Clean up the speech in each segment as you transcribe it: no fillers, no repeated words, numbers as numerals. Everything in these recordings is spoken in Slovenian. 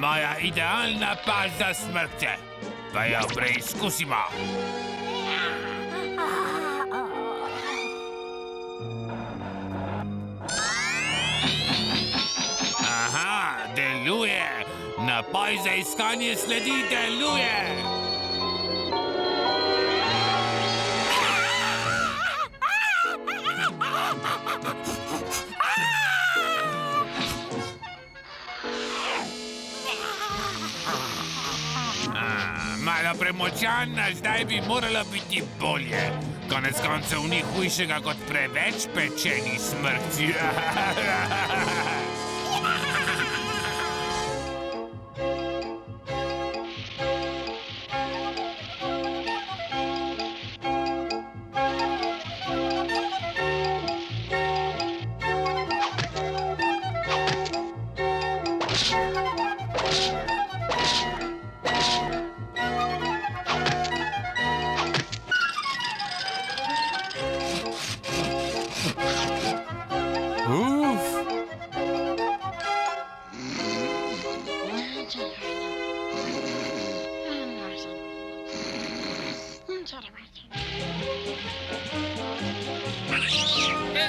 Moja idealna paza smrkce. Pa jo preizkusimo. Aha, deluje. Napoj za iskanje sledi deluje. Malo premočana, zdaj bi moralo biti bolje. Konec koncev ni hujšega kot preveč pečeni smrkci.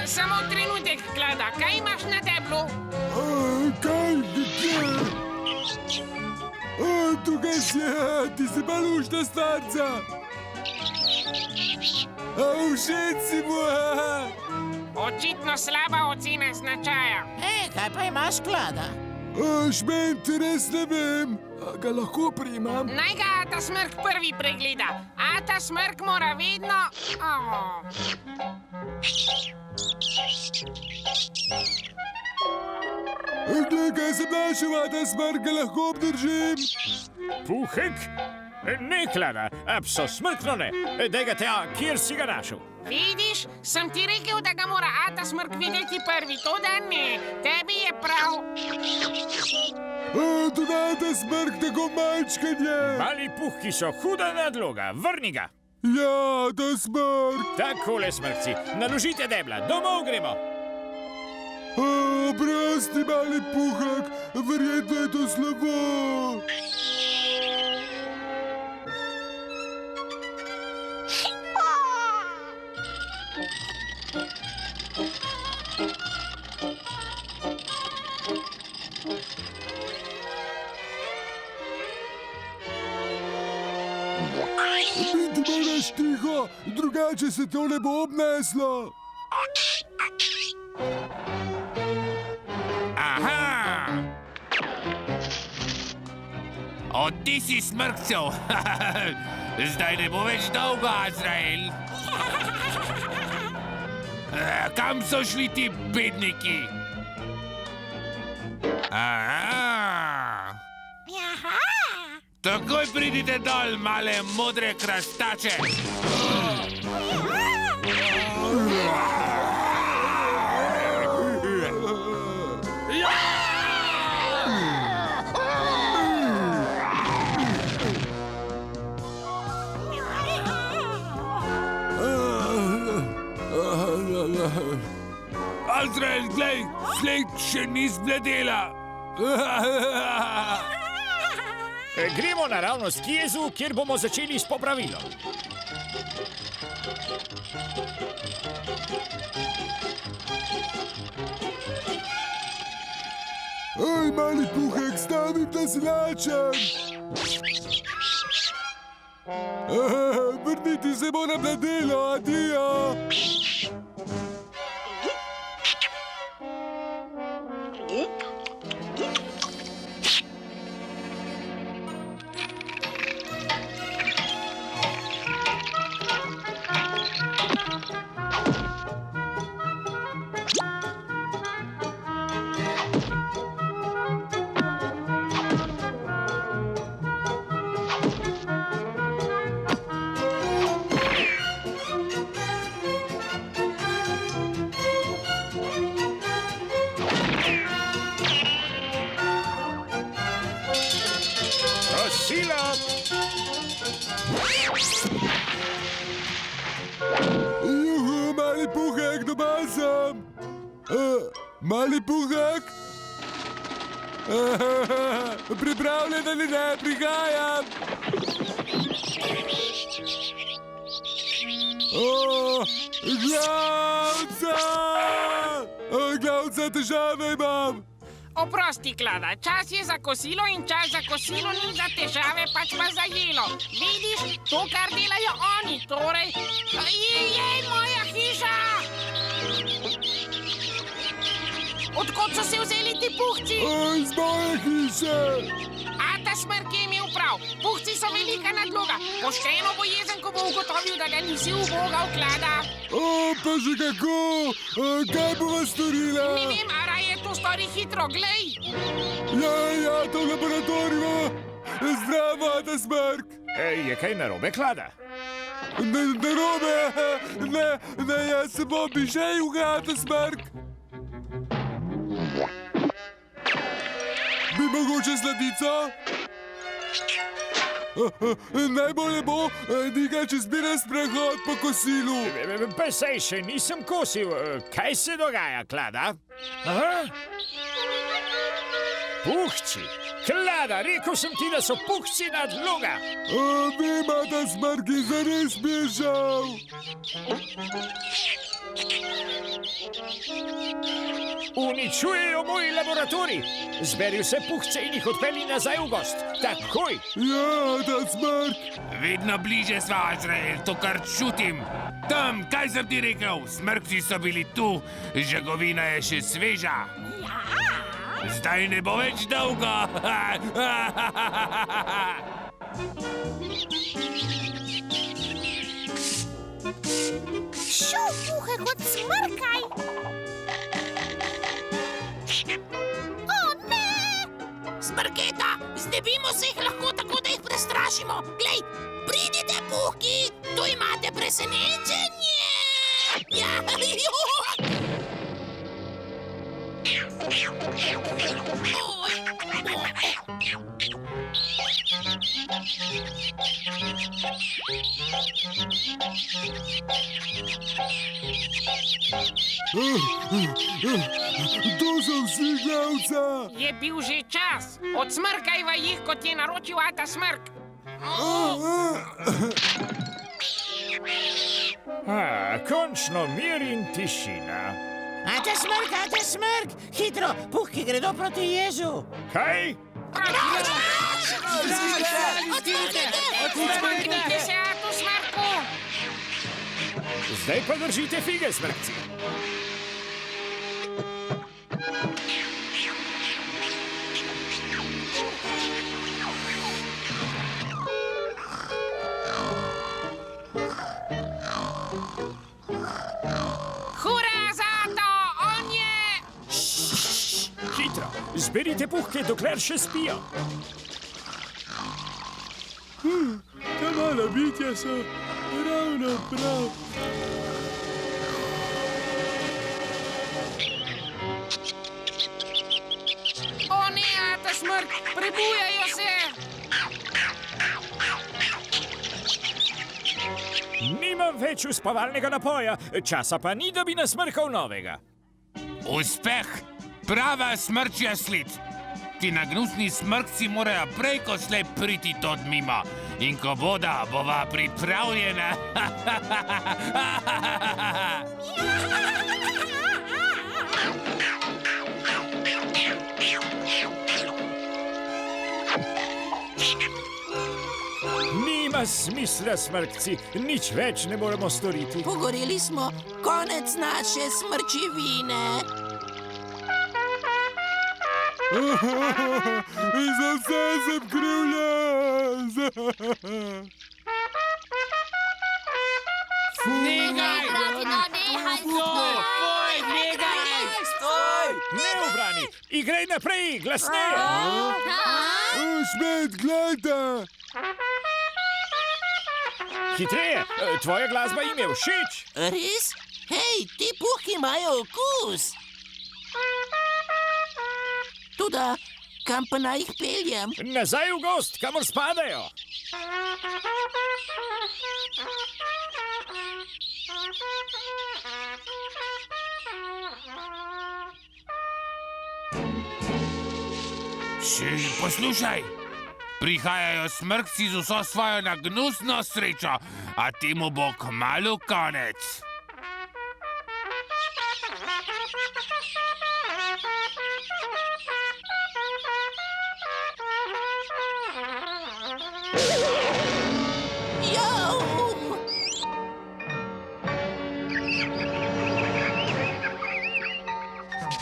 Samo trenutek, Klada, kaj imaš na deblu? Tukaj si, ti si pa lušna starca. Všeč si mu. Očitno slaba ocena značaja. Kaj pa imaš, Klada? Šment, res ne vem. Ga lahko primam? Naj ga Ata Smrk prvi pregleda. Ata Smrk mora vedno... Glej, kaj sem našel, Ata Smrk, ga lahko obdržim. Puhek? Ne, Klada, pso smrkno ne. Daj ga tja, kjer si ga našel. Vidiš, sem ti rekel, da ga mora Ata Smrk videti prvi. To da ne, tebi je prav. Tudi Ata Smrk tako majčken je. Mali puhki so huda nadloga, vrni ga. Ja, Ata Smrk. Takole, smrkci, naložite debla, domov gremo. Oprosti, mali puhek, verjetno je to slabo. Biti moraš tiho, drugače se to ne bo obneslo. Aha! Odi si smrkcev. Zdaj ne bo več dolgo, Azrael. Kam so šli ti bedniki? Aha! Takoj pridite dol, male modre krastače. Azrael, glej, sled še ni zbledela. Gremo naravnost k jezu, kjer bomo začeli s popravilom. Ej, mali puhek, stavim, da si lačen. Vrniti se moram na delo, adijo. Sila! Juhu, mali puhek, doma sem. Mali puhek? Pripravljen ali ne, prihajam! Glavca! Glavca, težave imam! Oprosti, Klada, čas je za kosilo in čas za kosilo ni za težave, pač pa za jelo. Vidiš, to, kar delajo oni, torej... Jej, moja hiša! Odkot so se vzeli ti puhci? Z moje hiše! Ata Smrk je imel prav, puhci so velika nadloga. Pošteno bo jezen, ko bo ugotovil, da ga nisi ubogal, Klada. Pa že kako? Kaj bova storila? Ne vem, a raje to stori hitro, glej. Ja, to v laboratoriju. Zdravo, Ata Smrk. Je kaj narobe, Klada? Narobe? Ne, jaz se bom bižej v Ata Smrk. Bi mogoče sladico? Najbolje bo, nekaj če zbira sprehod po kosilu. Pa sej še nisem kosil. Kaj se dogaja, Klada? Aha. Puhci. Klada, rekel sem ti, da so puhci nadloga. Vem, Ata Smrk, je zares mi je žal. Uničujejo moj laboratorij. Zberi vse puhce in jih odpelji nazaj v gost. Takoj. Ja, Ata Smrk. Vedno bliže sva, Azrael, to kar čutim. Tam, kaj sem ti rekel? Smrkci so bili tu, žagovina je še sveža. Zdaj ne bo več dolgo. Šel, Puhek, odsmrkaj! O, ne! Smrketa, znebimo se jih lahko tako, da jih prestrašimo. Glej, pridite, puhki, tu imate presenečenje. Ja, To so vsi, Glavca. Je bil že čas. Odsmrkajva jih, kot je naročil Ata Smrk. Končno mir in tišina. Ata Smrk, hitro, puhki gredo proti jezu. Kaj? Odmaknite se, Atu Smrku! Zdaj pa držite fige, smrkci. Hura za Ato, on je... Hitro, zberite puhke, dokler še spijo. Ta mala bitja so ravno prav. O ne, Ata Smrk, prebujajo se! Nimam več uspavalnega napoja, časa pa ni, da bi nasmrkal novega. Uspeh! Prava smrčja sled! Ti nagnusni smrkci morajo prej ko slej priti tod mimo. In ko boda, bova pripravljena. Nima smisla, smrkci, nič več ne moremo storiti. Pogoreli smo, konec naše smrčevine. Za vse sem krivljen. Nehaj! Ne ubrani, igraj naprej, glasneje. Šmet, gledajte. Hitreje, tvoja glasba jim je všeč. Res? Hej, ti puhki imajo okus. Toda, kam pa naj jih peljem? Nazaj v gost, kamor spadajo. Poslušaj, prihajajo smrkci z vso svojo nagnusno srečo, a temu bo kmalu konec.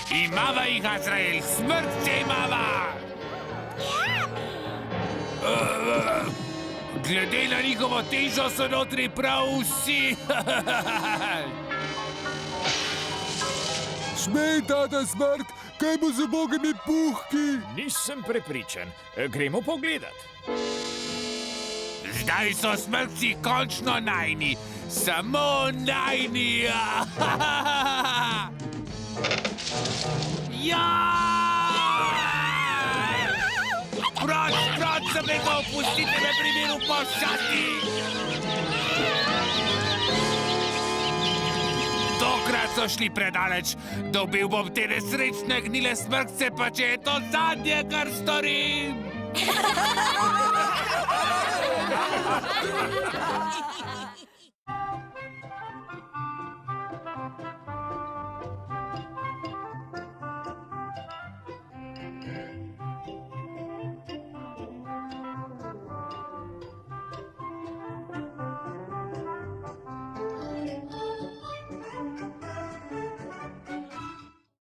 Imava jih, Azrael, smrkce imava! Glede na njihovo težo so notri prav vsi. Smej, tata smrt, kaj bo z ubogimi puhki? Nisem prepričan. Gremo pogledat. Zdaj so smrkci končno najni. Samo najni. Ja! Proč, sem rekel, pustite me pri miru poščati! Tokrat so šli predaleč. Dobil bom te nesrečne gnile smrkce, pa če je to zadnje, kar storim!